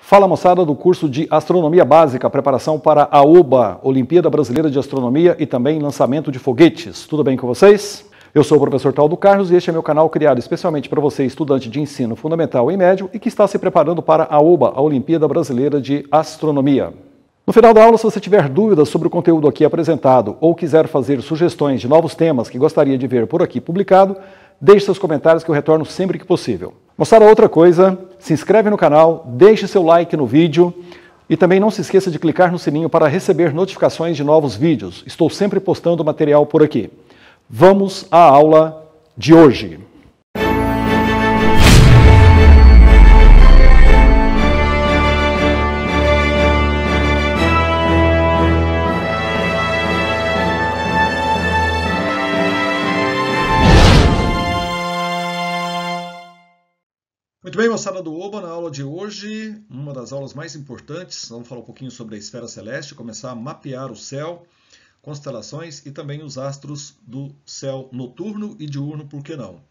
Fala, moçada do curso de Astronomia Básica, preparação para a OBA, Olimpíada Brasileira de Astronomia e também lançamento de foguetes. Tudo bem com vocês? Eu sou o professor Taldo Carlos e este é meu canal criado especialmente para você, estudante de ensino fundamental e médio e que está se preparando para a OBA, a Olimpíada Brasileira de Astronomia. No final da aula, se você tiver dúvidas sobre o conteúdo aqui apresentado ou quiser fazer sugestões de novos temas que gostaria de ver por aqui publicado, deixe seus comentários que eu retorno sempre que possível. Moçada, outra coisa, se inscreve no canal, deixe seu like no vídeo e também não se esqueça de clicar no sininho para receber notificações de novos vídeos. Estou sempre postando material por aqui. Vamos à aula de hoje. Muito bem, moçada do OBA, na aula de hoje, uma das aulas mais importantes, vamos falar um pouquinho sobre a esfera celeste, começar a mapear o céu, constelações e também os astros do céu noturno e diurno, por que não?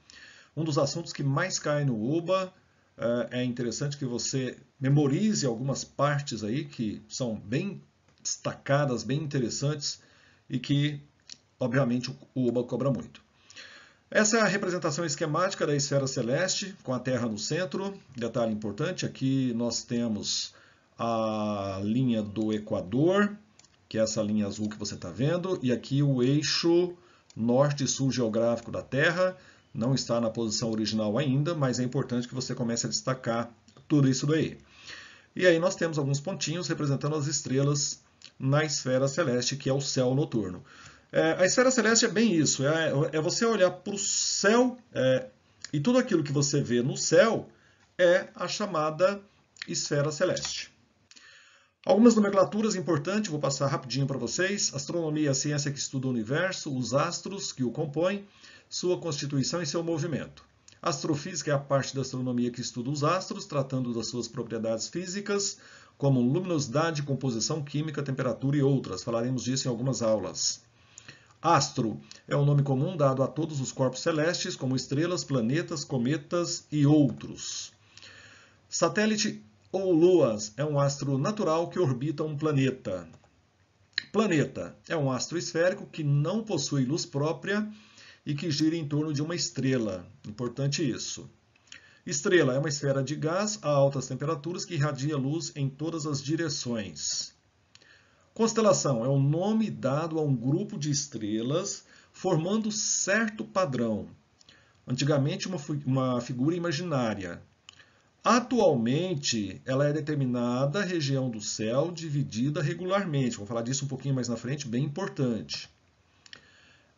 Um dos assuntos que mais cai no OBA, é interessante que você memorize algumas partes aí que são bem destacadas, bem interessantes e que, obviamente, o OBA cobra muito. Essa é a representação esquemática da esfera celeste, com a Terra no centro. Detalhe importante, aqui nós temos a linha do Equador, que é essa linha azul que você está vendo, e aqui o eixo norte-sul geográfico da Terra. Não está na posição original ainda, mas é importante que você comece a destacar tudo isso daí. E aí nós temos alguns pontinhos representando as estrelas na esfera celeste, que é o céu noturno. A esfera celeste é bem isso, é você olhar para o céu e tudo aquilo que você vê no céu é a chamada esfera celeste. Algumas nomenclaturas importantes, vou passar rapidinho para vocês. Astronomia é a ciência que estuda o universo, os astros que o compõem, sua constituição e seu movimento. Astrofísica é a parte da astronomia que estuda os astros, tratando das suas propriedades físicas, como luminosidade, composição química, temperatura e outras. Falaremos disso em algumas aulas. Astro é o nome comum dado a todos os corpos celestes, como estrelas, planetas, cometas e outros. Satélite ou luas é um astro natural que orbita um planeta. Planeta é um astro esférico que não possui luz própria e que gira em torno de uma estrela. Importante isso. Estrela é uma esfera de gás a altas temperaturas que irradia luz em todas as direções. Constelação é o nome dado a um grupo de estrelas formando certo padrão. Antigamente, uma figura imaginária. Atualmente, ela é determinada região do céu dividida regularmente. Vou falar disso um pouquinho mais na frente, bem importante.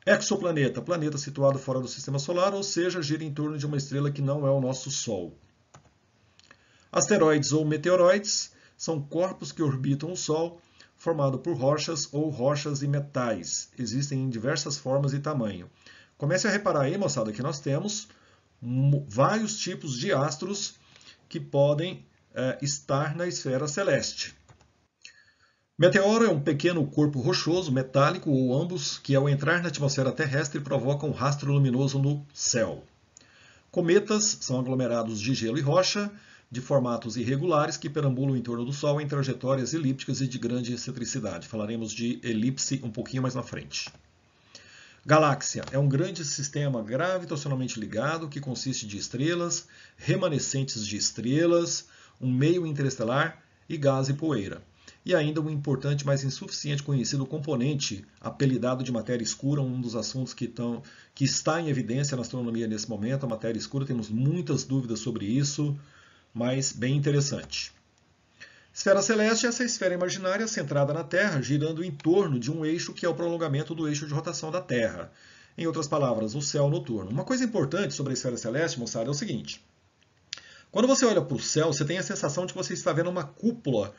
Exoplaneta, planeta situado fora do sistema solar, ou seja, gira em torno de uma estrela que não é o nosso Sol. Asteroides ou meteoroides são corpos que orbitam o Sol, formado por rochas ou rochas e metais. Existem em diversas formas e tamanho. Comece a reparar aí, moçada, que nós temos vários tipos de astros que podem estar na esfera celeste. Meteoro é um pequeno corpo rochoso, metálico ou ambos, que ao entrar na atmosfera terrestre provoca um rastro luminoso no céu. Cometas são aglomerados de gelo e rocha, de formatos irregulares que perambulam em torno do Sol em trajetórias elípticas e de grande excentricidade. Falaremos de elipse um pouquinho mais na frente. Galáxia é um grande sistema gravitacionalmente ligado que consiste de estrelas, remanescentes de estrelas, um meio interestelar e gás e poeira. E ainda um importante, mas insuficiente conhecido componente, apelidado de matéria escura, um dos assuntos que está em evidência na astronomia nesse momento. A matéria escura, temos muitas dúvidas sobre isso, mas bem interessante. Esfera celeste é essa esfera imaginária centrada na Terra, girando em torno de um eixo que é o prolongamento do eixo de rotação da Terra. Em outras palavras, o céu noturno. Uma coisa importante sobre a esfera celeste, moçada, é o seguinte. Quando você olha para o céu, você tem a sensação de que você está vendo uma cúpula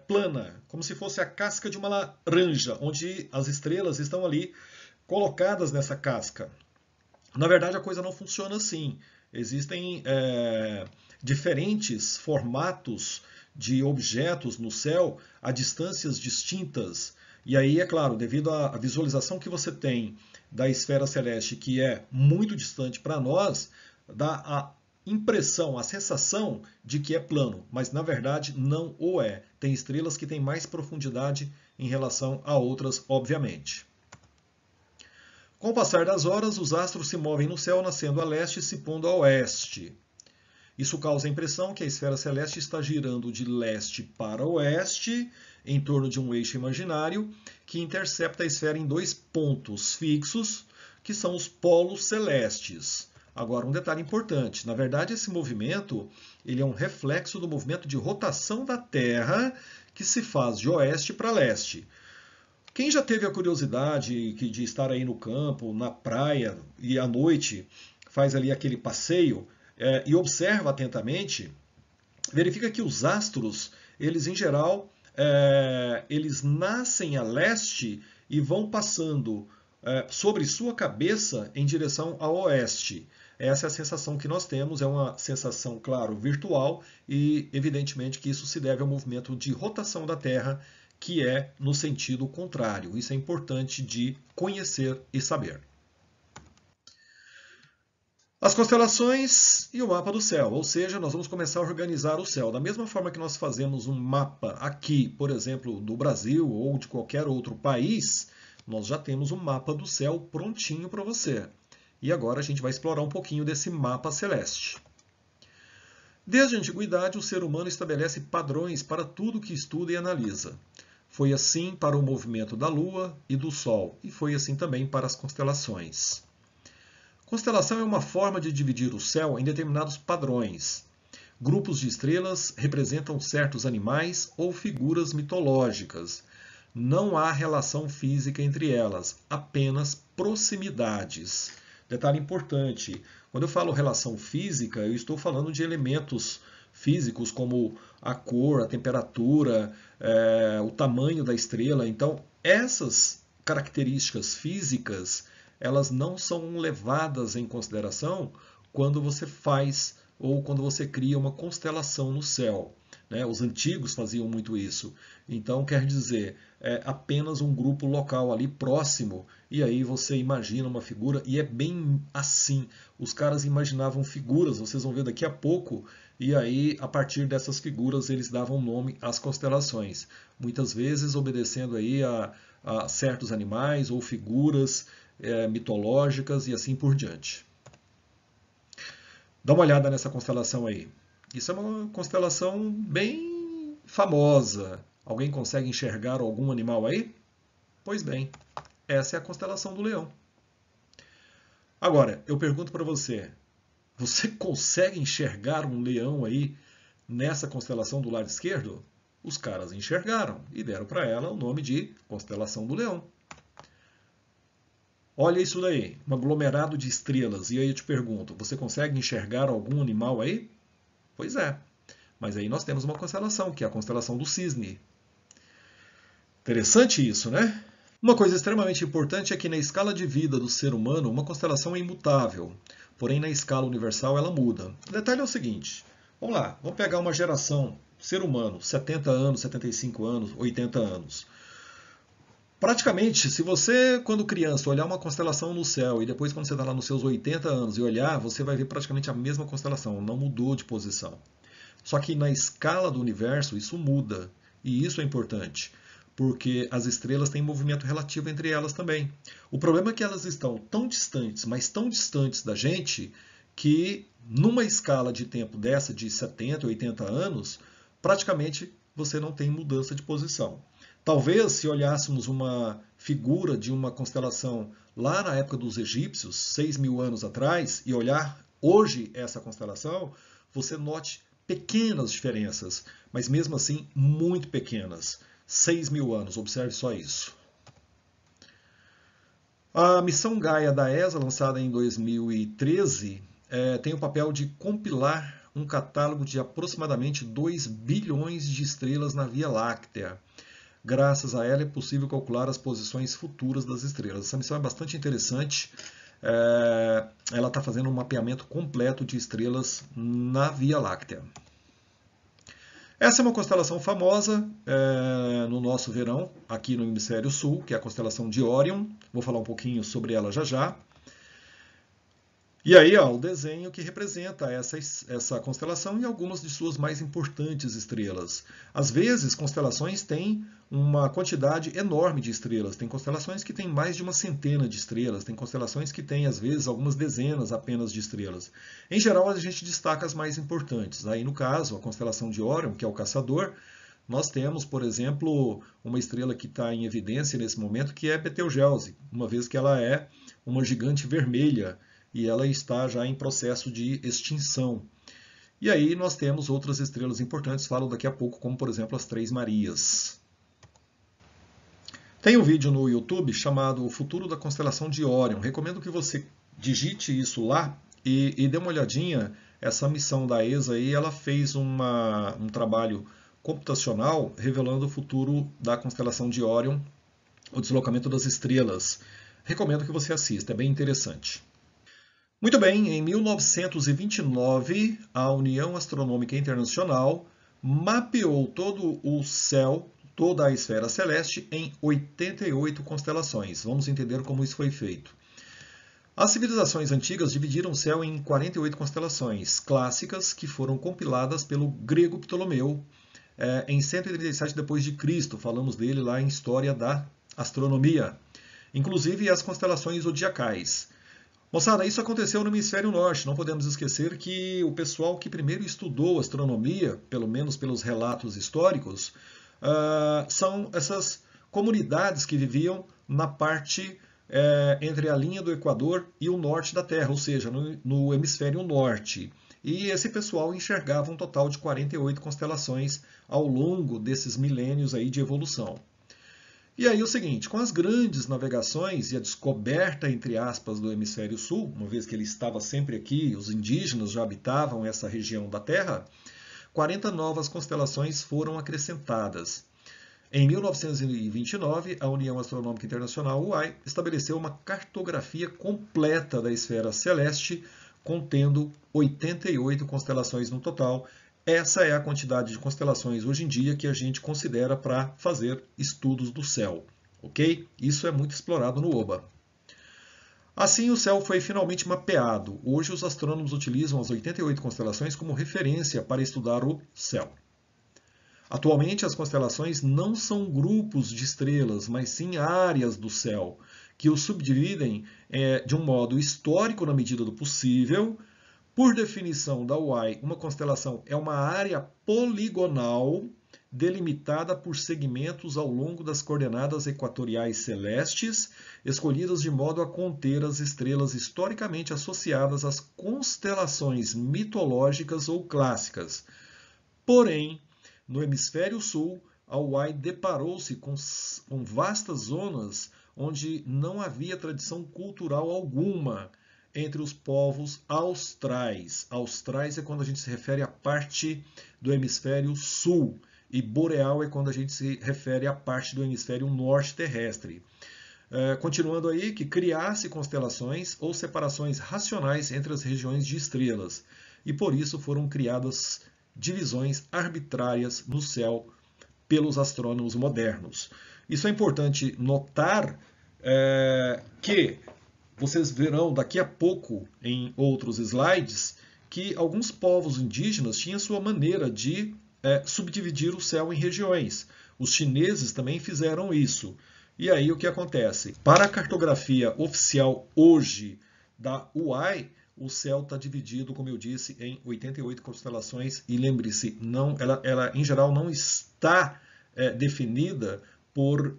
plana, como se fosse a casca de uma laranja, onde as estrelas estão ali colocadas nessa casca. Na verdade, a coisa não funciona assim. Existem diferentes formatos de objetos no céu a distâncias distintas. E aí, é claro, devido à visualização que você tem da esfera celeste, que é muito distante para nós, dá a impressão, a sensação de que é plano, mas na verdade não o é. Tem estrelas que têm mais profundidade em relação a outras, obviamente. Com o passar das horas, os astros se movem no céu, nascendo a leste e se pondo a oeste. Isso causa a impressão que a esfera celeste está girando de leste para oeste, em torno de um eixo imaginário, que intercepta a esfera em dois pontos fixos, que são os polos celestes. Agora, um detalhe importante. Na verdade, esse movimento ele é um reflexo do movimento de rotação da Terra, que se faz de oeste para leste. Quem já teve a curiosidade de estar aí no campo, na praia, e à noite faz ali aquele passeio e observa atentamente, verifica que os astros, eles em geral, eles nascem a leste e vão passando sobre sua cabeça em direção ao oeste. Essa é a sensação que nós temos, é uma sensação, claro, virtual e evidentemente que isso se deve ao movimento de rotação da Terra, que é no sentido contrário. Isso é importante de conhecer e saber. As constelações e o mapa do céu, ou seja, nós vamos começar a organizar o céu. Da mesma forma que nós fazemos um mapa aqui, por exemplo, do Brasil ou de qualquer outro país, nós já temos um mapa do céu prontinho para você. E agora a gente vai explorar um pouquinho desse mapa celeste. Desde a antiguidade, o ser humano estabelece padrões para tudo que estuda e analisa. Foi assim para o movimento da Lua e do Sol, e foi assim também para as constelações. Constelação é uma forma de dividir o céu em determinados padrões. Grupos de estrelas representam certos animais ou figuras mitológicas. Não há relação física entre elas, apenas proximidades. Detalhe importante, quando eu falo relação física, eu estou falando de elementos físicos como a cor, a temperatura, o tamanho da estrela. Então, essas características físicas, elas não são levadas em consideração quando você faz ou quando você cria uma constelação no céu. Os antigos faziam muito isso. Então, quer dizer, é apenas um grupo local ali próximo, e aí você imagina uma figura, e é bem assim. Os caras imaginavam figuras, vocês vão ver daqui a pouco, e aí, a partir dessas figuras, eles davam nome às constelações. Muitas vezes obedecendo aí a certos animais ou figuras mitológicas e assim por diante. Dá uma olhada nessa constelação aí. Isso é uma constelação bem famosa. Alguém consegue enxergar algum animal aí? Pois bem, essa é a constelação do Leão. Agora, eu pergunto para você, você consegue enxergar um leão aí nessa constelação do lado esquerdo? Os caras enxergaram e deram para ela o nome de constelação do Leão. Olha isso daí, um aglomerado de estrelas. E aí eu te pergunto, você consegue enxergar algum animal aí? Pois é, mas aí nós temos uma constelação, que é a constelação do Cisne. Interessante isso, né? Uma coisa extremamente importante é que na escala de vida do ser humano, uma constelação é imutável, porém na escala universal ela muda. O detalhe é o seguinte, vamos lá, vamos pegar uma geração, ser humano, 70 anos, 75 anos, 80 anos. Praticamente, se você, quando criança, olhar uma constelação no céu e depois quando você está lá nos seus 80 anos e olhar, você vai ver praticamente a mesma constelação, não mudou de posição. Só que na escala do universo isso muda, e isso é importante, porque as estrelas têm movimento relativo entre elas também. O problema é que elas estão tão distantes, mas tão distantes da gente, que numa escala de tempo dessa de 70, 80 anos, praticamente você não tem mudança de posição. Talvez, se olhássemos uma figura de uma constelação lá na época dos egípcios, 6.000 anos atrás, e olhar hoje essa constelação, você note pequenas diferenças, mas mesmo assim muito pequenas. 6.000 anos, observe só isso. A missão Gaia da ESA, lançada em 2013, tem o papel de compilar um catálogo de aproximadamente 2 bilhões de estrelas na Via Láctea. Graças a ela é possível calcular as posições futuras das estrelas. Essa missão é bastante interessante. Ela está fazendo um mapeamento completo de estrelas na Via Láctea. Essa é uma constelação famosa no nosso verão, aqui no Hemisfério Sul, que é a constelação de Órion. Vou falar um pouquinho sobre ela já já. E aí, ó, o desenho que representa essa constelação e algumas de suas mais importantes estrelas. Às vezes, constelações têm uma quantidade enorme de estrelas. Tem constelações que têm mais de uma centena de estrelas. Tem constelações que têm, às vezes, algumas dezenas apenas de estrelas. Em geral, a gente destaca as mais importantes. Aí, no caso, a constelação de Órion, que é o Caçador, nós temos, por exemplo, uma estrela que está em evidência nesse momento, que é Betelgeuse, uma vez que ela é uma gigante vermelha, e ela está já em processo de extinção. E aí nós temos outras estrelas importantes, falo daqui a pouco, como por exemplo as Três Marias. Tem um vídeo no YouTube chamado O Futuro da Constelação de Órion. Recomendo que você digite isso lá e dê uma olhadinha. Essa missão da ESA aí, ela fez um trabalho computacional revelando o futuro da constelação de Órion, o deslocamento das estrelas. Recomendo que você assista, é bem interessante. Muito bem, em 1929, a União Astronômica Internacional mapeou todo o céu, toda a esfera celeste, em 88 constelações. Vamos entender como isso foi feito. As civilizações antigas dividiram o céu em 48 constelações clássicas que foram compiladas pelo grego Ptolomeu em 137 d.C. Falamos dele lá em História da Astronomia. Inclusive as constelações zodiacais. Moçada, isso aconteceu no hemisfério norte. Não podemos esquecer que o pessoal que primeiro estudou astronomia, pelo menos pelos relatos históricos, são essas comunidades que viviam na parte entre a linha do Equador e o norte da Terra, ou seja, no hemisfério norte. E esse pessoal enxergava um total de 48 constelações ao longo desses milênios aí de evolução. E aí o seguinte, com as grandes navegações e a descoberta, entre aspas, do hemisfério sul, uma vez que ele estava sempre aqui, os indígenas já habitavam essa região da Terra, 40 novas constelações foram acrescentadas. Em 1929, a União Astronômica Internacional, UAI, estabeleceu uma cartografia completa da esfera celeste, contendo 88 constelações no total. Essa é a quantidade de constelações hoje em dia que a gente considera para fazer estudos do céu, ok? Isso é muito explorado no OBA. Assim, o céu foi finalmente mapeado. Hoje, os astrônomos utilizam as 88 constelações como referência para estudar o céu. Atualmente, as constelações não são grupos de estrelas, mas sim áreas do céu, que os subdividem de um modo histórico na medida do possível. Por definição da UAI, uma constelação é uma área poligonal delimitada por segmentos ao longo das coordenadas equatoriais celestes, escolhidas de modo a conter as estrelas historicamente associadas às constelações mitológicas ou clássicas. Porém, no hemisfério sul, a UAI deparou-se com vastas zonas onde não havia tradição cultural alguma entre os povos austrais. Austrais é quando a gente se refere à parte do hemisfério sul, e boreal é quando a gente se refere à parte do hemisfério norte terrestre. Continuando aí, que criasse constelações ou separações racionais entre as regiões de estrelas, e por isso foram criadas divisões arbitrárias no céu pelos astrônomos modernos. Isso é importante notar que vocês verão daqui a pouco em outros slides que alguns povos indígenas tinham sua maneira de subdividir o céu em regiões. Os chineses também fizeram isso. E aí o que acontece? Para a cartografia oficial hoje da UAI, o céu está dividido, como eu disse, em 88 constelações. E lembre-se, ela em geral não está definida por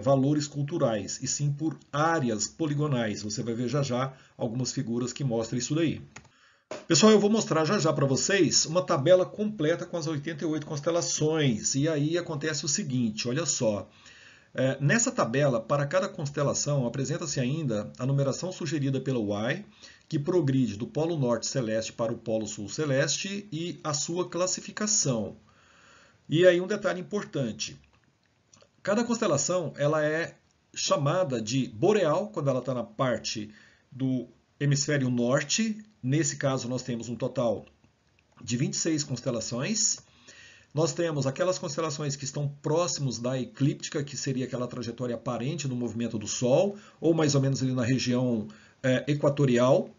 valores culturais, e sim por áreas poligonais. Você vai ver já já algumas figuras que mostram isso daí. Pessoal, eu vou mostrar já já para vocês uma tabela completa com as 88 constelações. E aí acontece o seguinte, olha só. Nessa tabela, para cada constelação, apresenta-se ainda a numeração sugerida pela UAI, que progride do Polo Norte Celeste para o Polo Sul Celeste, e a sua classificação. E aí um detalhe importante. Cada constelação ela é chamada de boreal, quando ela está na parte do hemisfério norte. Nesse caso, nós temos um total de 26 constelações. Nós temos aquelas constelações que estão próximos da eclíptica, que seria aquela trajetória aparente do movimento do Sol, ou mais ou menos ali na região equatorial.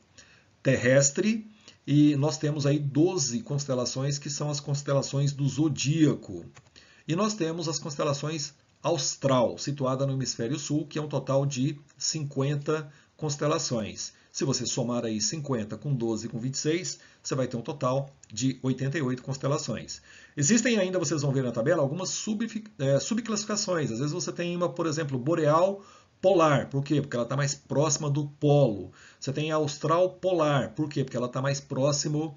terrestre, e nós temos aí 12 constelações que são as constelações do zodíaco. E nós temos as constelações austral, situada no hemisfério sul, que é um total de 50 constelações. Se você somar aí 50 com 12 com 26, você vai ter um total de 88 constelações. Existem ainda, vocês vão ver na tabela, algumas subclassificações. Às vezes você tem uma, por exemplo, boreal polar. Por quê? Porque ela está mais próxima do polo. Você tem a austral polar. Por quê? Porque ela está mais próximo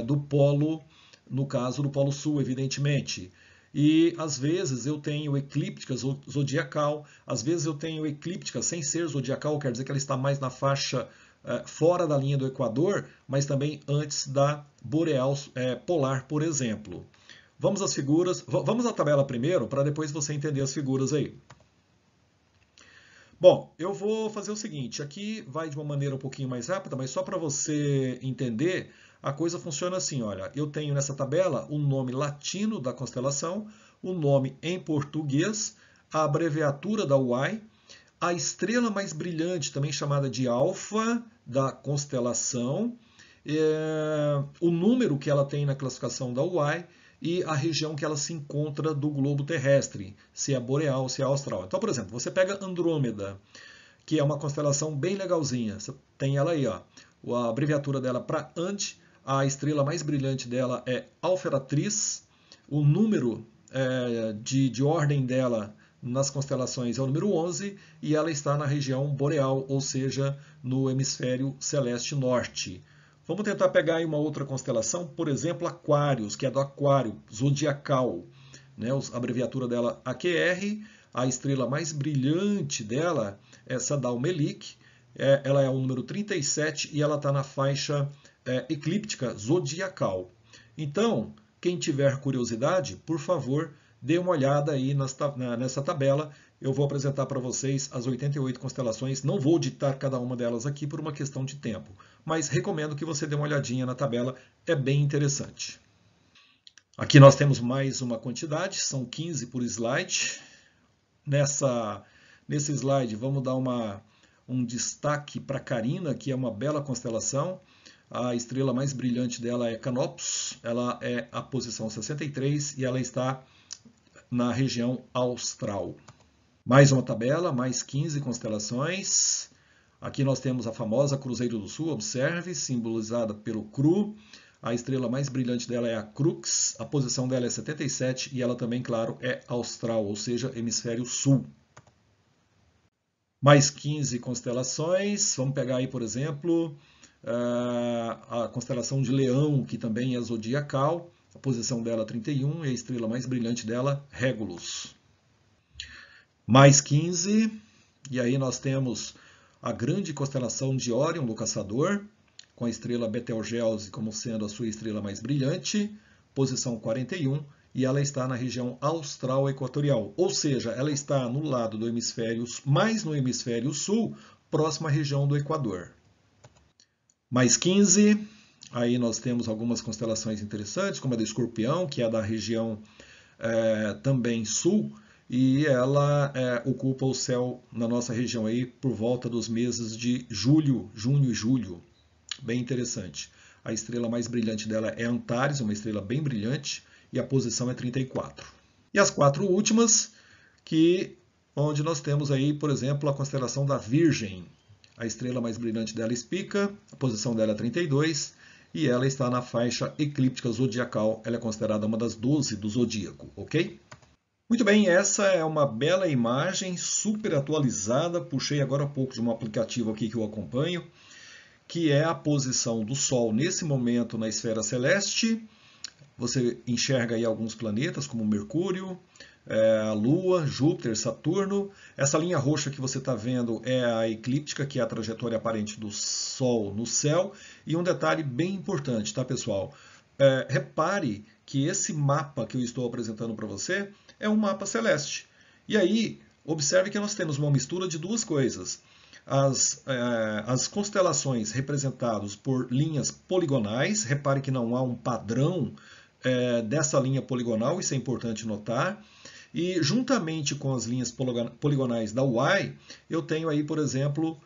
do polo, no caso do polo sul, evidentemente. E às vezes eu tenho eclíptica zodiacal, às vezes eu tenho eclíptica sem ser zodiacal, quer dizer que ela está mais na faixa fora da linha do Equador, mas também antes da boreal polar, por exemplo. Vamos às figuras, vamos à tabela primeiro, para depois você entender as figuras aí. Bom, eu vou fazer o seguinte, aqui vai de uma maneira um pouquinho mais rápida, mas só para você entender, a coisa funciona assim, olha, eu tenho nessa tabela o nome latino da constelação, o nome em português, a abreviatura da UAI, a estrela mais brilhante, também chamada de alfa da constelação, o número que ela tem na classificação da UAI, e a região que ela se encontra do globo terrestre, se é boreal, se é austral. Então, por exemplo, você pega Andrômeda, que é uma constelação bem legalzinha. Você tem ela aí, ó. A abreviatura dela para ANT, a estrela mais brilhante dela é Alferatriz, o número de ordem dela nas constelações é o número 11, e ela está na região boreal, ou seja, no hemisfério celeste norte. Vamos tentar pegar aí uma outra constelação, por exemplo, Aquários, que é do Aquário, zodiacal. Né? A abreviatura dela AQR, a estrela mais brilhante dela é Sadal Melik, ela é o número 37 e ela está na faixa eclíptica zodiacal. Então, quem tiver curiosidade, por favor, dê uma olhada aí nessa tabela. Eu vou apresentar para vocês as 88 constelações. Não vou ditar cada uma delas aqui por uma questão de tempo, mas recomendo que você dê uma olhadinha na tabela, é bem interessante. Aqui nós temos mais uma quantidade, são 15 por slide. Nesse slide vamos dar um destaque para Carina, que é uma bela constelação. A estrela mais brilhante dela é Canopus, ela é a posição 63 e ela está na região austral. Mais uma tabela, mais 15 constelações. Aqui nós temos a famosa Cruzeiro do Sul, observe, simbolizada pelo Cru. A estrela mais brilhante dela é a Crux, a posição dela é 77 e ela também, claro, é austral, ou seja, hemisfério sul. Mais 15 constelações, vamos pegar aí, por exemplo, a constelação de Leão, que também é zodiacal, a posição dela é 31 e a estrela mais brilhante dela, Regulus. Mais 15, e aí nós temos a grande constelação de Órion, do Caçador, com a estrela Betelgeuse como sendo a sua estrela mais brilhante, posição 41, e ela está na região austral equatorial, ou seja, ela está no lado do hemisfério, mais no hemisfério sul, próxima à região do Equador. Mais 15, aí nós temos algumas constelações interessantes, como a do Escorpião, que é da região também sul, e ela ocupa o céu na nossa região aí por volta dos meses de junho e julho. Bem interessante. A estrela mais brilhante dela é Antares, uma estrela bem brilhante, e a posição é 34. E as 4 últimas, onde nós temos aí, por exemplo, a constelação da Virgem. A estrela mais brilhante dela é Spica, a posição dela é 32, e ela está na faixa eclíptica zodiacal. Ela é considerada uma das 12 do zodíaco, ok? Muito bem, essa é uma bela imagem, super atualizada. Puxei agora há pouco de um aplicativo aqui que eu acompanho, que é a posição do Sol nesse momento na esfera celeste. Você enxerga aí alguns planetas, como Mercúrio, a Lua, Júpiter, Saturno. Essa linha roxa que você está vendo é a eclíptica, que é a trajetória aparente do Sol no céu. E um detalhe bem importante, tá, pessoal? Repare que esse mapa que eu estou apresentando para você é um mapa celeste. E aí, observe que nós temos uma mistura de duas coisas. As constelações representadas por linhas poligonais, repare que não há um padrão dessa linha poligonal, isso é importante notar. E juntamente com as linhas poligonais da UAI, eu tenho aí, por exemplo,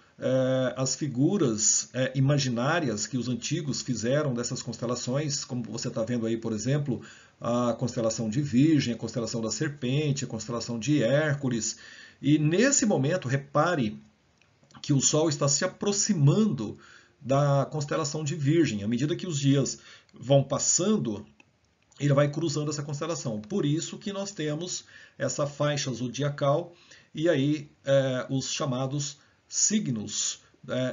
as figuras imaginárias que os antigos fizeram dessas constelações, como você está vendo aí, por exemplo, a constelação de Virgem, a constelação da Serpente, a constelação de Hércules. E nesse momento, repare que o Sol está se aproximando da constelação de Virgem. À medida que os dias vão passando, ele vai cruzando essa constelação. Por isso que nós temos essa faixa zodiacal e aí os chamados signos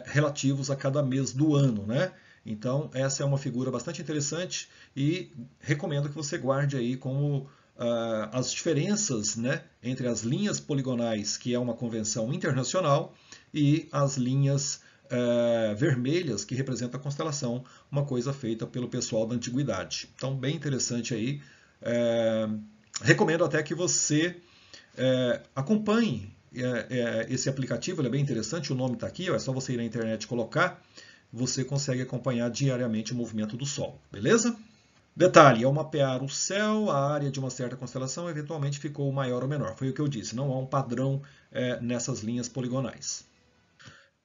relativos a cada mês do ano, né? Então, essa é uma figura bastante interessante e recomendo que você guarde aí como as diferenças, né, entre as linhas poligonais, que é uma convenção internacional, e as linhas vermelhas, que representam a constelação, uma coisa feita pelo pessoal da antiguidade. Então, bem interessante aí. Recomendo até que você acompanhe esse aplicativo, ele é bem interessante, o nome está aqui, ó, é só você ir na internet e colocar, você consegue acompanhar diariamente o movimento do Sol, beleza? Detalhe, ao mapear o céu, a área de uma certa constelação eventualmente ficou maior ou menor, foi o que eu disse, não há um padrão nessas linhas poligonais.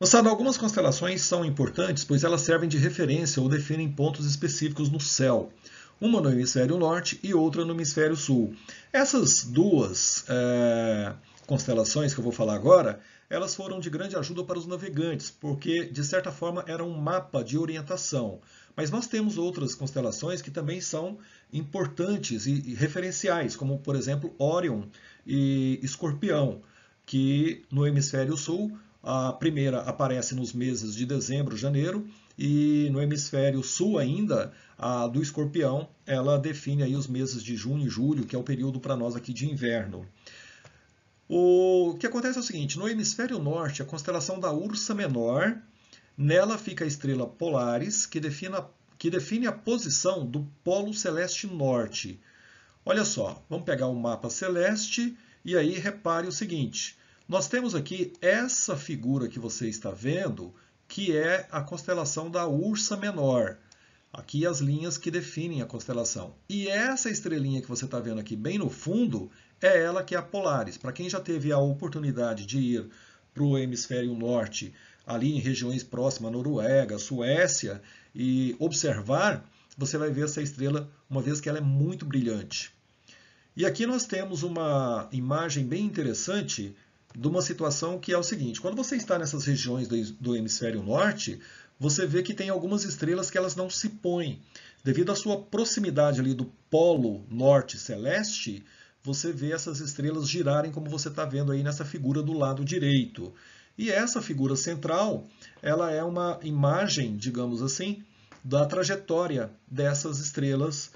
Moçada, algumas constelações são importantes, pois elas servem de referência ou definem pontos específicos no céu. Uma no hemisfério norte e outra no hemisfério sul. Essas duas constelações que eu vou falar agora, elas foram de grande ajuda para os navegantes, porque, de certa forma, era um mapa de orientação. Mas nós temos outras constelações que também são importantes e referenciais, como, por exemplo, Órion e Escorpião, que no hemisfério sul, a primeira aparece nos meses de dezembro, janeiro, e no hemisfério sul ainda, a do Escorpião, ela define aí os meses de junho e julho, que é o período para nós aqui de inverno. O que acontece é o seguinte, no hemisfério norte, a constelação da Ursa Menor, nela fica a estrela Polaris, que define a posição do polo celeste norte. Olha só, vamos pegar o mapa celeste e aí repare o seguinte, nós temos aqui essa figura que você está vendo, que é a constelação da Ursa Menor. Aqui as linhas que definem a constelação. E essa estrelinha que você está vendo aqui bem no fundo, é ela que é a Polaris. Para quem já teve a oportunidade de ir para o hemisfério norte, ali em regiões próximas, Noruega, Suécia, e observar, você vai ver essa estrela, uma vez que ela é muito brilhante. E aqui nós temos uma imagem bem interessante de uma situação que é o seguinte, quando você está nessas regiões do hemisfério norte, você vê que tem algumas estrelas que elas não se põem. Devido à sua proximidade ali do polo norte celeste, você vê essas estrelas girarem como você está vendo aí nessa figura do lado direito. E essa figura central, ela é uma imagem, digamos assim, da trajetória dessas estrelas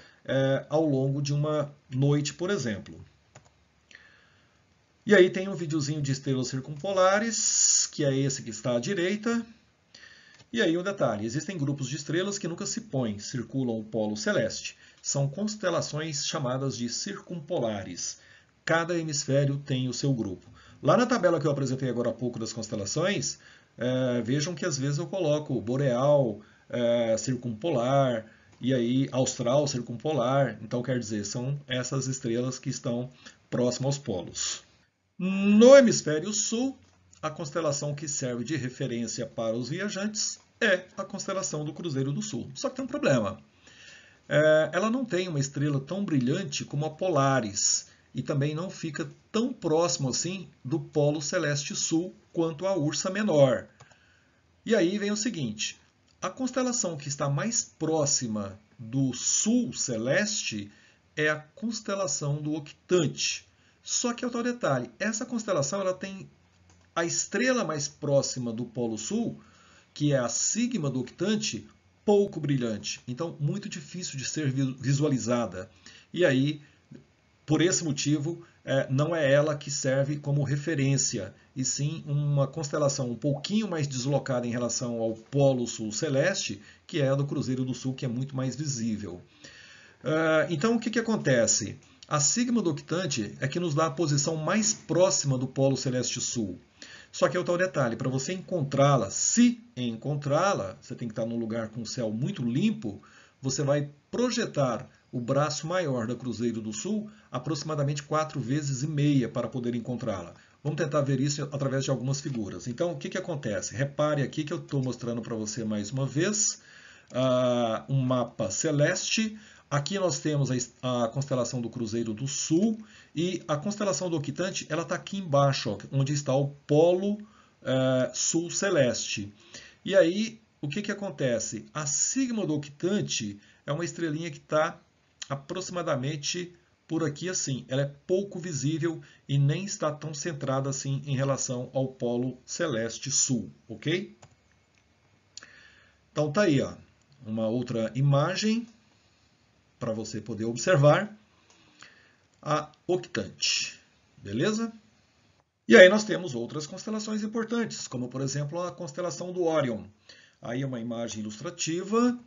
ao longo de uma noite, por exemplo. E aí tem um videozinho de estrelas circumpolares, que é esse que está à direita. E aí um detalhe, existem grupos de estrelas que nunca se põem, circulam o polo celeste. São constelações chamadas de circumpolares. Cada hemisfério tem o seu grupo. Lá na tabela que eu apresentei agora há pouco das constelações, vejam que às vezes eu coloco boreal, circumpolar, e aí austral, circumpolar. Então quer dizer, são essas estrelas que estão próximas aos polos. No hemisfério sul, a constelação que serve de referência para os viajantes é a constelação do Cruzeiro do Sul. Só que tem um problema. Ela não tem uma estrela tão brilhante como a Polaris e também não fica tão próximo assim do Polo Celeste Sul quanto a Ursa Menor. E aí vem o seguinte, a constelação que está mais próxima do Sul Celeste é a constelação do Octante. Só que é o tal detalhe, essa constelação ela tem a estrela mais próxima do Polo Sul, que é a Sigma do Octante, pouco brilhante. Então, muito difícil de ser visualizada. E aí, por esse motivo, não é ela que serve como referência, e sim uma constelação um pouquinho mais deslocada em relação ao Polo Sul Celeste, que é a do Cruzeiro do Sul, que é muito mais visível. Então, o que acontece? A Sigma do Octante é que nos dá a posição mais próxima do Polo Celeste Sul. Só que é o tal detalhe, para você encontrá-la, se encontrá-la, você tem que estar num lugar com o céu muito limpo, você vai projetar o braço maior da Cruzeiro do Sul aproximadamente 4,5 vezes para poder encontrá-la. Vamos tentar ver isso através de algumas figuras. Então, o que acontece? Repare aqui que eu estou mostrando para você mais uma vez um mapa celeste. Aqui nós temos a constelação do Cruzeiro do Sul e a constelação do Octante, ela está aqui embaixo, ó, onde está o Polo Sul Celeste. E aí, o que acontece? A Sigma do Octante é uma estrelinha que está aproximadamente por aqui assim. Ela é pouco visível e nem está tão centrada assim em relação ao Polo Celeste Sul, ok? Então tá aí, ó, uma outra imagem para você poder observar a Octante, beleza? E aí nós temos outras constelações importantes, como por exemplo a constelação do Órion. Aí é uma imagem ilustrativa.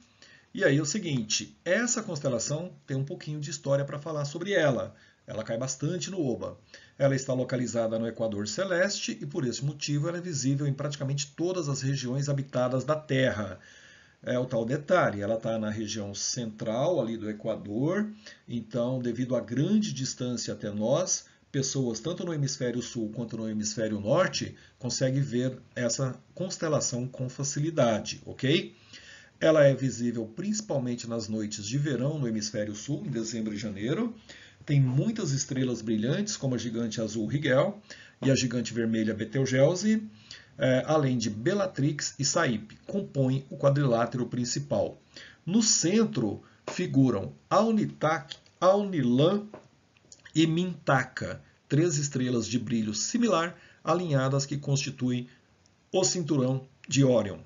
E aí é o seguinte, essa constelação tem um pouquinho de história para falar sobre ela. Ela cai bastante no Oba. Ela está localizada no Equador Celeste e por esse motivo ela é visível em praticamente todas as regiões habitadas da Terra. É o tal detalhe, ela está na região central ali do Equador, então devido à grande distância até nós, pessoas tanto no hemisfério sul quanto no hemisfério norte conseguem ver essa constelação com facilidade, ok? Ela é visível principalmente nas noites de verão no hemisfério sul, em dezembro e janeiro. Tem muitas estrelas brilhantes, como a gigante azul Rigel e a gigante vermelha Betelgeuse, além de Bellatrix e Saip, compõem o quadrilátero principal. No centro figuram Alnitak, Alnilam e Mintaka, 3 estrelas de brilho similar alinhadas que constituem o cinturão de Órion,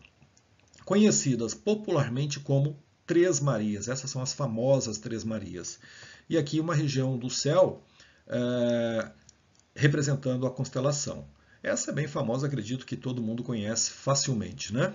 conhecidas popularmente como Três Marias. Essas são as famosas Três Marias. E aqui uma região do céu representando a constelação. Essa é bem famosa, acredito que todo mundo conhece facilmente, né?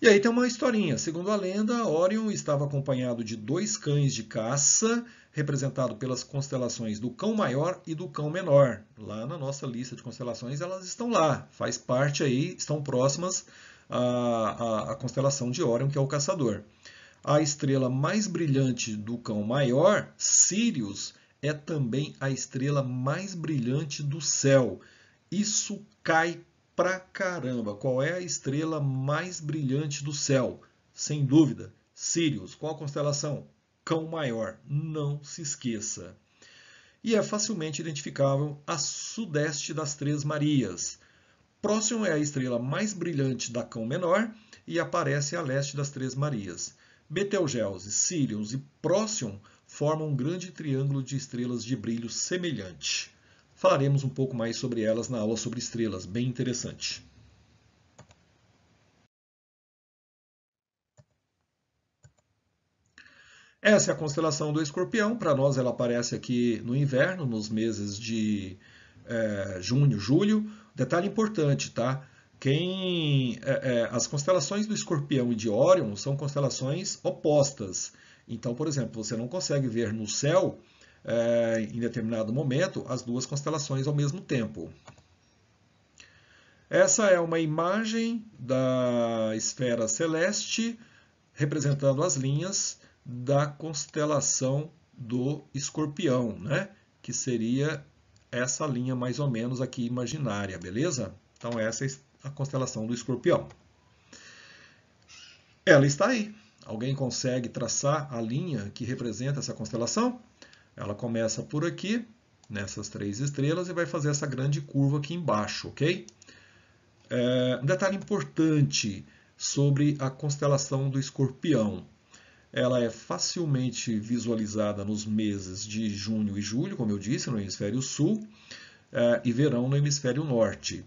E aí tem uma historinha. Segundo a lenda, Órion estava acompanhado de 2 cães de caça, representado pelas constelações do Cão Maior e do Cão Menor. Lá na nossa lista de constelações, elas estão lá. Faz parte aí, estão próximas à constelação de Órion, que é o Caçador. A estrela mais brilhante do Cão Maior, Sirius, é também a estrela mais brilhante do céu. Isso cai pra caramba. Qual é a estrela mais brilhante do céu? Sem dúvida, Sirius. Qual a constelação? Cão Maior. Não se esqueça. E é facilmente identificável a sudeste das Três Marias. Próximo é a estrela mais brilhante da Cão Menor e aparece a leste das Três Marias. Betelgeuse, Sirius e Próximo formam um grande triângulo de estrelas de brilho semelhante. Falaremos um pouco mais sobre elas na aula sobre estrelas, bem interessante. Essa é a constelação do Escorpião. Para nós ela aparece aqui no inverno, nos meses de junho, julho. Detalhe importante, tá? As constelações do Escorpião e de Órion são constelações opostas. Então, por exemplo, você não consegue ver no céu, em determinado momento, as duas constelações ao mesmo tempo. Essa é uma imagem da esfera celeste representando as linhas da constelação do Escorpião, né? Que seria essa linha mais ou menos aqui imaginária, beleza? Então essa é a constelação do Escorpião. Ela está aí. Alguém consegue traçar a linha que representa essa constelação? Ela começa por aqui, nessas 3 estrelas, e vai fazer essa grande curva aqui embaixo, ok? Um detalhe importante sobre a constelação do Escorpião. Ela é facilmente visualizada nos meses de junho e julho, como eu disse, no hemisfério sul, e verão no hemisfério norte.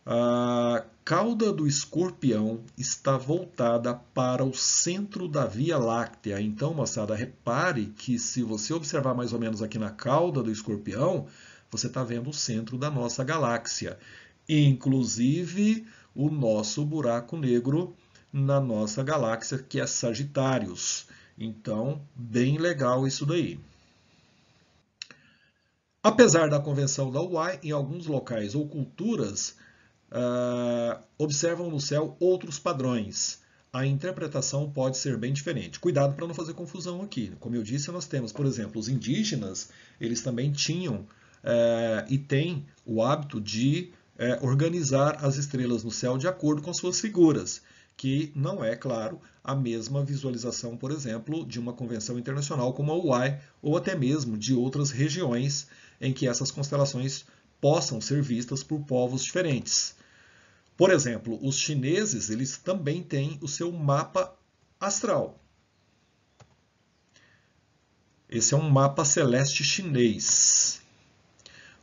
A cauda do Escorpião está voltada para o centro da Via Láctea. Então, moçada, repare que se você observar mais ou menos aqui na cauda do Escorpião, você está vendo o centro da nossa galáxia. Inclusive o nosso buraco negro na nossa galáxia, que é Sagitários. Então, bem legal isso daí. Apesar da convenção da UAI, em alguns locais ou culturas, observam no céu outros padrões. a interpretação pode ser bem diferente. Cuidado para não fazer confusão aqui. Como eu disse, nós temos, por exemplo, os indígenas, eles também tinham e têm o hábito de organizar as estrelas no céu de acordo com suas figuras, que não é, claro, a mesma visualização, por exemplo, de uma convenção internacional como a UAI, ou até mesmo de outras regiões em que essas constelações possam ser vistas por povos diferentes. Por exemplo, os chineses, eles também têm o seu mapa astral. Esse é um mapa celeste chinês.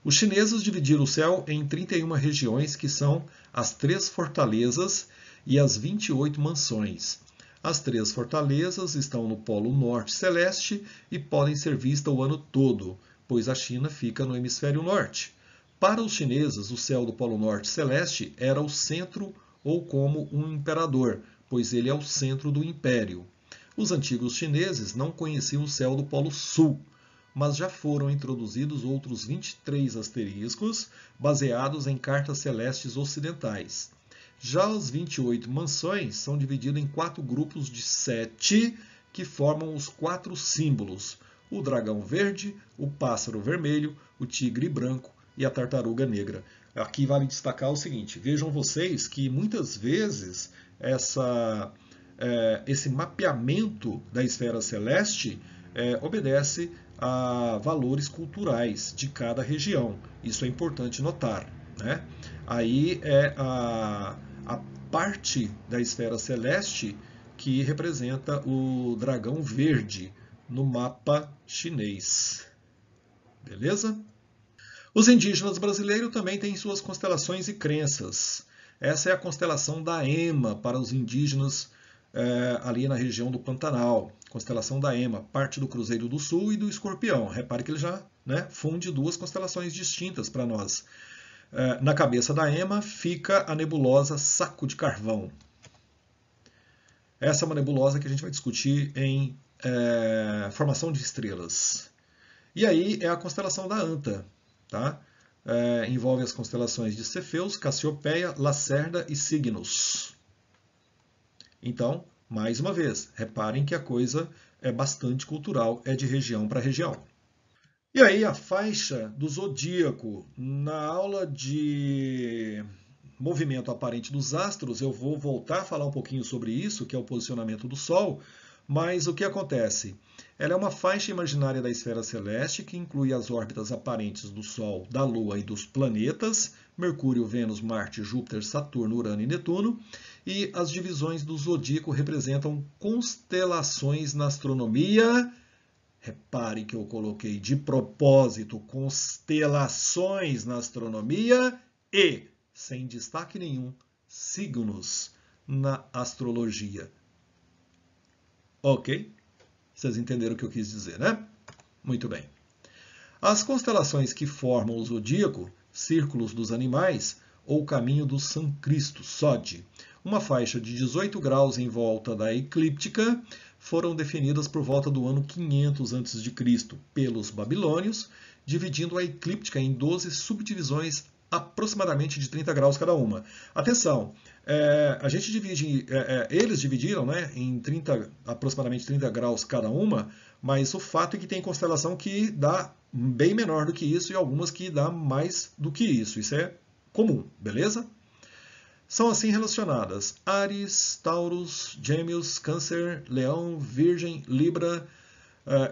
Os chineses dividiram o céu em 31 regiões, que são as 3 fortalezas e as 28 mansões. As 3 fortalezas estão no Polo Norte Celeste e podem ser vistas o ano todo, pois a China fica no hemisfério norte. Para os chineses, o céu do Polo Norte Celeste era o centro ou como um imperador, pois ele é o centro do império. Os antigos chineses não conheciam o céu do Polo Sul, mas já foram introduzidos outros 23 asteriscos baseados em cartas celestes ocidentais. Já as 28 mansões são divididas em 4 grupos de 7 que formam os 4 símbolos: o dragão verde, o pássaro vermelho, o tigre branco e a tartaruga negra. Aqui vale destacar o seguinte: vejam vocês que muitas vezes esse mapeamento da esfera celeste obedece a valores culturais de cada região. Isso é importante notar, né? Aí é a parte da esfera celeste que representa o dragão verde no mapa chinês. Beleza? Os indígenas brasileiros também têm suas constelações e crenças. Essa é a constelação da Ema para os indígenas ali na região do Pantanal. Constelação da Ema, parte do Cruzeiro do Sul e do Escorpião. Repare que ele já funde 2 constelações distintas para nós. Na cabeça da Ema fica a nebulosa Saco de Carvão. Essa é uma nebulosa que a gente vai discutir em formação de estrelas. E aí é a constelação da Anta. Tá? Envolve as constelações de Cefeus, Cassiopeia, Lacerda e Cygnus. Então, mais uma vez, reparem que a coisa é bastante cultural, é de região para região. E aí a faixa do zodíaco. Na aula de movimento aparente dos astros, eu vou voltar a falar um pouquinho sobre isso, que é o posicionamento do Sol. Mas o que acontece? Ela é uma faixa imaginária da esfera celeste que inclui as órbitas aparentes do Sol, da Lua e dos planetas, Mercúrio, Vênus, Marte, Júpiter, Saturno, Urano e Netuno, e as divisões do zodíaco representam constelações na astronomia. Repare que eu coloquei de propósito constelações na astronomia e, sem destaque nenhum, signos na astrologia. Ok? Vocês entenderam o que eu quis dizer, né? Muito bem. As constelações que formam o zodíaco, círculos dos animais ou caminho do São Cristo, SOD, uma faixa de 18 graus em volta da eclíptica, foram definidas por volta do ano 500 a.C. pelos babilônios, dividindo a eclíptica em 12 subdivisões aproximadamente de 30 graus cada uma. Atenção, a gente divide, eles dividiram em aproximadamente 30 graus cada uma, mas o fato é que tem constelação que dá bem menor do que isso e algumas que dá mais do que isso. Isso é comum, beleza? São assim relacionadas Áries, Taurus, Gêmeos, Câncer, Leão, Virgem, Libra,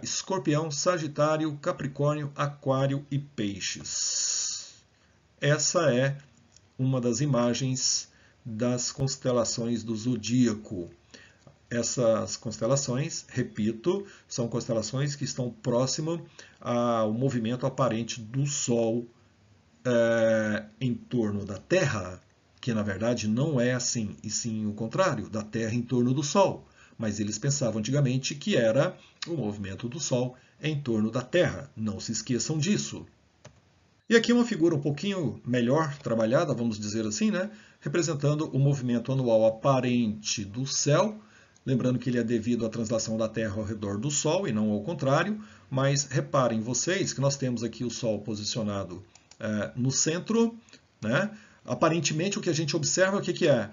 Escorpião, Sagitário, Capricórnio, Aquário e Peixes. Essa é uma das imagens das constelações do zodíaco. Essas constelações, repito, são constelações que estão próximas ao movimento aparente do Sol em torno da Terra, que na verdade não é assim, e sim o contrário, da Terra em torno do Sol. Mas eles pensavam antigamente que era o movimento do Sol em torno da Terra. Não se esqueçam disso. E aqui uma figura um pouquinho melhor trabalhada, vamos dizer assim, representando o movimento anual aparente do céu. Lembrando que ele é devido à translação da Terra ao redor do Sol e não ao contrário. Mas reparem vocês que nós temos aqui o Sol posicionado no centro. Aparentemente o que a gente observa, o que é?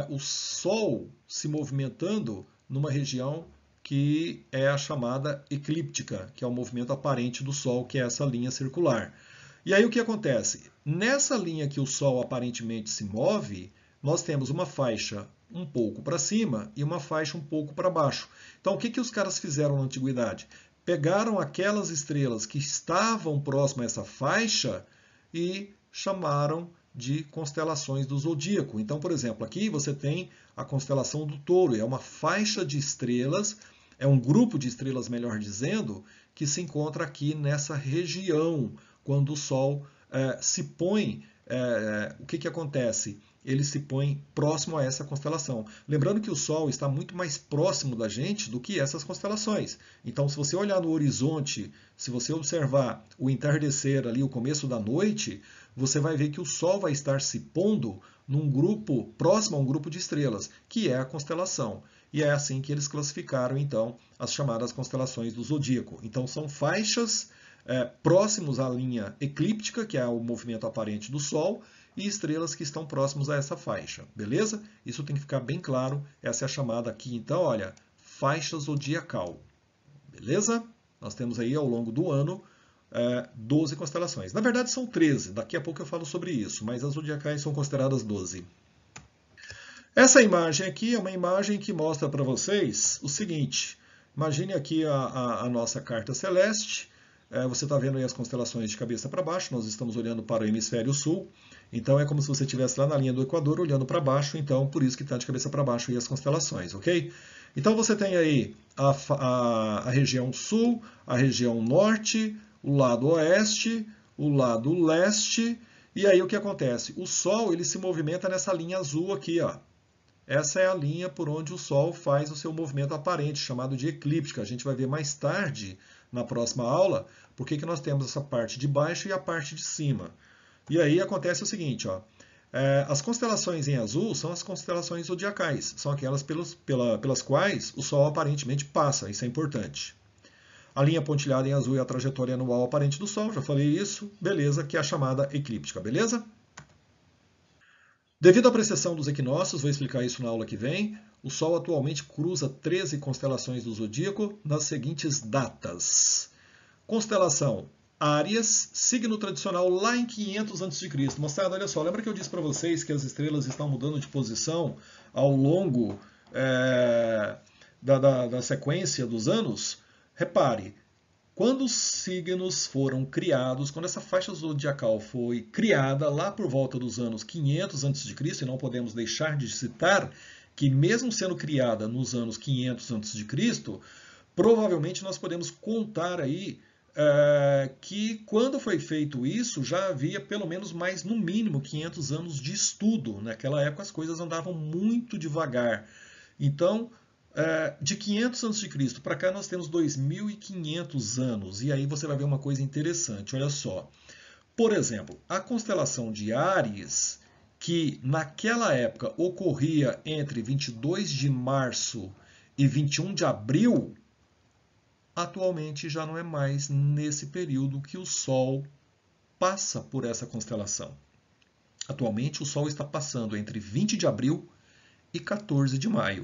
o Sol se movimentando numa região que é a chamada eclíptica, que é o movimento aparente do Sol, que é essa linha circular. E aí o que acontece? Nessa linha que o Sol aparentemente se move, nós temos uma faixa um pouco para cima e uma faixa um pouco para baixo. Então o que os caras fizeram na antiguidade? Pegaram aquelas estrelas que estavam próximas a essa faixa e chamaram de constelações do zodíaco. Então, por exemplo, aqui você tem a constelação do Touro, é uma faixa de estrelas, é um grupo de estrelas, melhor dizendo, que se encontra aqui nessa região, quando o Sol se põe. O que acontece? Ele se põe próximo a essa constelação. Lembrando que o Sol está muito mais próximo da gente do que essas constelações. Então, se você olhar no horizonte, se você observar o entardecer ali, o começo da noite, você vai ver que o Sol vai estar se pondo num grupo próximo a um grupo de estrelas, que é a constelação. E é assim que eles classificaram, então, as chamadas constelações do zodíaco. Então, são faixas próximos à linha eclíptica, que é o movimento aparente do Sol, e estrelas que estão próximos a essa faixa, beleza? Isso tem que ficar bem claro, essa é a chamada aqui, então, olha, faixa zodiacal, beleza? Nós temos aí, ao longo do ano, 12 constelações. Na verdade, são 13, daqui a pouco eu falo sobre isso, mas as zodiacais são consideradas 12. Essa imagem aqui é uma imagem que mostra para vocês o seguinte, imagine aqui a nossa carta celeste, você está vendo aí as constelações de cabeça para baixo, nós estamos olhando para o hemisfério sul, então é como se você estivesse lá na linha do Equador olhando para baixo, então por isso que está de cabeça para baixo aí as constelações, ok? Então você tem aí a região sul, a região norte, o lado oeste, o lado leste, e aí o que acontece? O Sol ele se movimenta nessa linha azul aqui, ó. Essa é a linha por onde o Sol faz o seu movimento aparente, chamado de eclíptica. A gente vai ver mais tarde, na próxima aula, por que nós temos essa parte de baixo e a parte de cima. E aí acontece o seguinte, ó, as constelações em azul são as constelações zodiacais, são aquelas pelas quais o Sol aparentemente passa, isso é importante. A linha pontilhada em azul é a trajetória anual aparente do Sol, já falei isso, beleza, que é a chamada eclíptica, beleza? Devido à precessão dos equinócios, vou explicar isso na aula que vem, o Sol atualmente cruza 13 constelações do zodíaco nas seguintes datas. Constelação Áries, signo tradicional lá em 500 a.C. Moçada, olha só, lembra que eu disse para vocês que as estrelas estão mudando de posição ao longo da sequência dos anos? Repare, quando os signos foram criados, quando essa faixa zodiacal foi criada lá por volta dos anos 500 a.C., e não podemos deixar de citar que mesmo sendo criada nos anos 500 a.C., provavelmente nós podemos contar aí que quando foi feito isso, já havia pelo menos mais, no mínimo, 500 anos de estudo. Naquela época as coisas andavam muito devagar. Então, de 500 a.C. para cá nós temos 2.500 anos. E aí você vai ver uma coisa interessante, olha só. Por exemplo, a constelação de Áries, que naquela época ocorria entre 22 de março e 21 de abril, atualmente já não é mais nesse período que o Sol passa por essa constelação. Atualmente o Sol está passando entre 20 de abril e 14 de maio.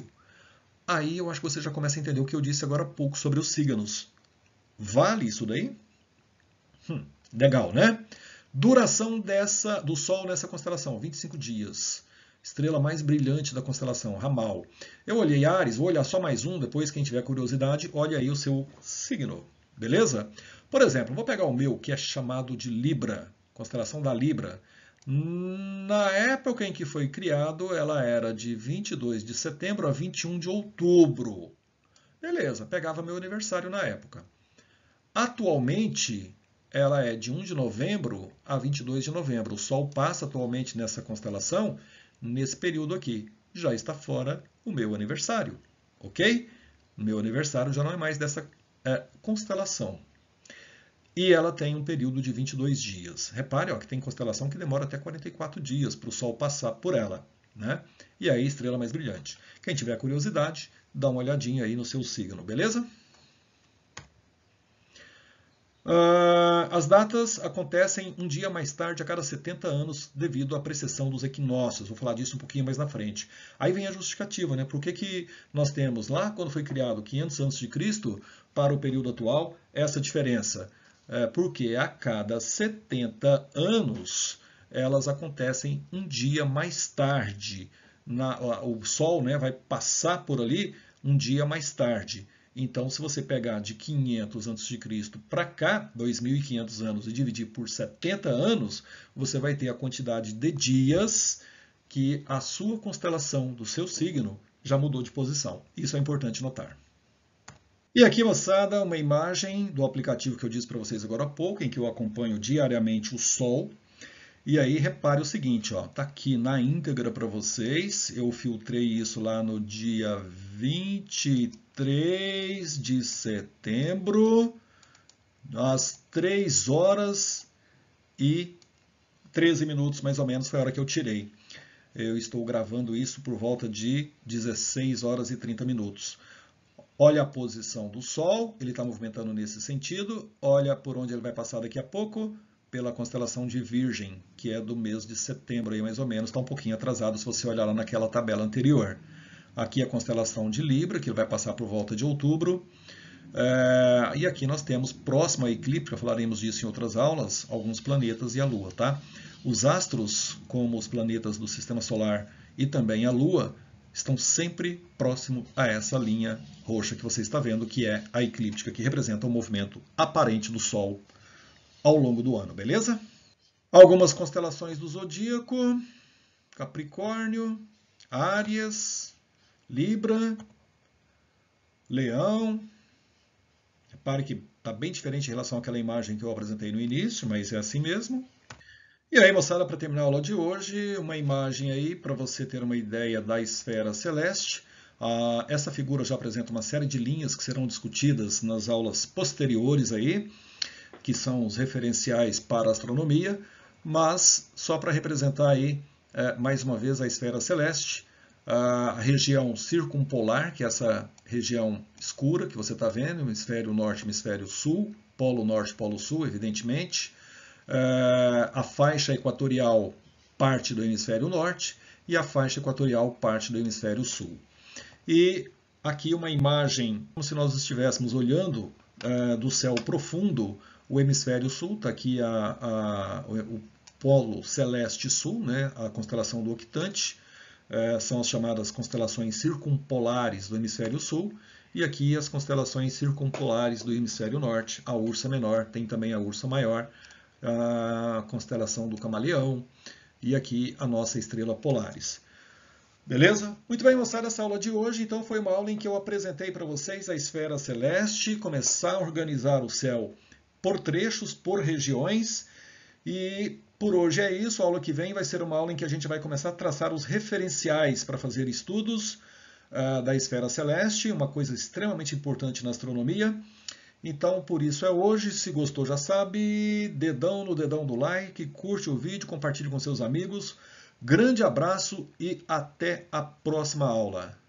Aí eu acho que você já começa a entender o que eu disse agora há pouco sobre os signos. Vale isso daí? Legal, né? Duração do Sol nessa constelação, 25 dias. Estrela mais brilhante da constelação, Ramal. Eu olhei Áries, vou olhar só mais um, depois quem tiver curiosidade, olha aí o seu signo, beleza? Por exemplo, vou pegar o meu, que é chamado de Libra, constelação da Libra. Na época em que foi criado, ela era de 22 de setembro a 21 de outubro. Beleza, pegava meu aniversário na época. Atualmente, ela é de 1 de novembro a 22 de novembro. O Sol passa atualmente nessa constelação nesse período aqui. Já está fora o meu aniversário, ok? O meu aniversário já não é mais dessa constelação. E ela tem um período de 22 dias. Repare ó, que tem constelação que demora até 44 dias para o Sol passar por ela, né? E aí, estrela mais brilhante. Quem tiver curiosidade, dá uma olhadinha aí no seu signo, beleza? As datas acontecem um dia mais tarde a cada 70 anos devido à precessão dos equinócios. Vou falar disso um pouquinho mais na frente. Aí vem a justificativa, né? Por que nós temos lá, quando foi criado 500 a.C., para o período atual, essa diferença? Porque a cada 70 anos elas acontecem um dia mais tarde. O Sol, né, vai passar por ali um dia mais tarde. Então, se você pegar de 500 a.C. para cá, 2.500 anos, e dividir por 70 anos, você vai ter a quantidade de dias que a sua constelação do seu signo já mudou de posição. Isso é importante notar. E aqui, moçada, uma imagem do aplicativo que eu disse para vocês agora há pouco, em que eu acompanho diariamente o Sol. E aí, repare o seguinte, ó, tá aqui na íntegra para vocês. Eu filtrei isso lá no dia 23 de setembro, às 3 horas e 13 minutos, mais ou menos, foi a hora que eu tirei. Eu estou gravando isso por volta de 16 horas e 30 minutos. Olha a posição do Sol, ele está movimentando nesse sentido. Olha por onde ele vai passar daqui a pouco, pela constelação de Virgem, que é do mês de setembro, aí mais ou menos, está um pouquinho atrasado se você olhar lá naquela tabela anterior. Aqui a constelação de Libra, que vai passar por volta de outubro. E aqui nós temos, próximo a eclipse, já falaremos disso em outras aulas, alguns planetas e a Lua, tá? Os astros, como os planetas do Sistema Solar e também a Lua, estão sempre próximo a essa linha roxa que você está vendo, que é a eclíptica, que representa o movimento aparente do Sol ao longo do ano, beleza? Algumas constelações do zodíaco: Capricórnio, Áries, Libra, Leão. Repare que está bem diferente em relação àquela imagem que eu apresentei no início, mas é assim mesmo. E aí, moçada, para terminar a aula de hoje, uma imagem aí para você ter uma ideia da esfera celeste. Essa figura já apresenta uma série de linhas que serão discutidas nas aulas posteriores aí, que são os referenciais para a astronomia, mas só para representar aí, mais uma vez, a esfera celeste, a região circumpolar, que é essa região escura que você está vendo, hemisfério norte, hemisfério sul, polo norte, polo sul, evidentemente, a faixa equatorial parte do hemisfério norte e a faixa equatorial parte do hemisfério sul. E aqui uma imagem como se nós estivéssemos olhando do céu profundo. O hemisfério sul, está aqui o polo celeste sul, né, a constelação do Octante, são as chamadas constelações circumpolares do hemisfério sul, e aqui as constelações circumpolares do hemisfério norte, a Ursa Menor, tem também a Ursa Maior, a constelação do Camaleão, e aqui a nossa estrela Polaris. Beleza? Muito bem, moçada, essa aula de hoje, então, foi uma aula em que eu apresentei para vocês a esfera celeste, começar a organizar o céu por trechos, por regiões, e por hoje é isso. A aula que vem vai ser uma aula em que a gente vai começar a traçar os referenciais para fazer estudos da esfera celeste, uma coisa extremamente importante na astronomia. Então, por isso é hoje. Se gostou, já sabe, dedão no dedão do like, curte o vídeo, compartilhe com seus amigos. Grande abraço e até a próxima aula.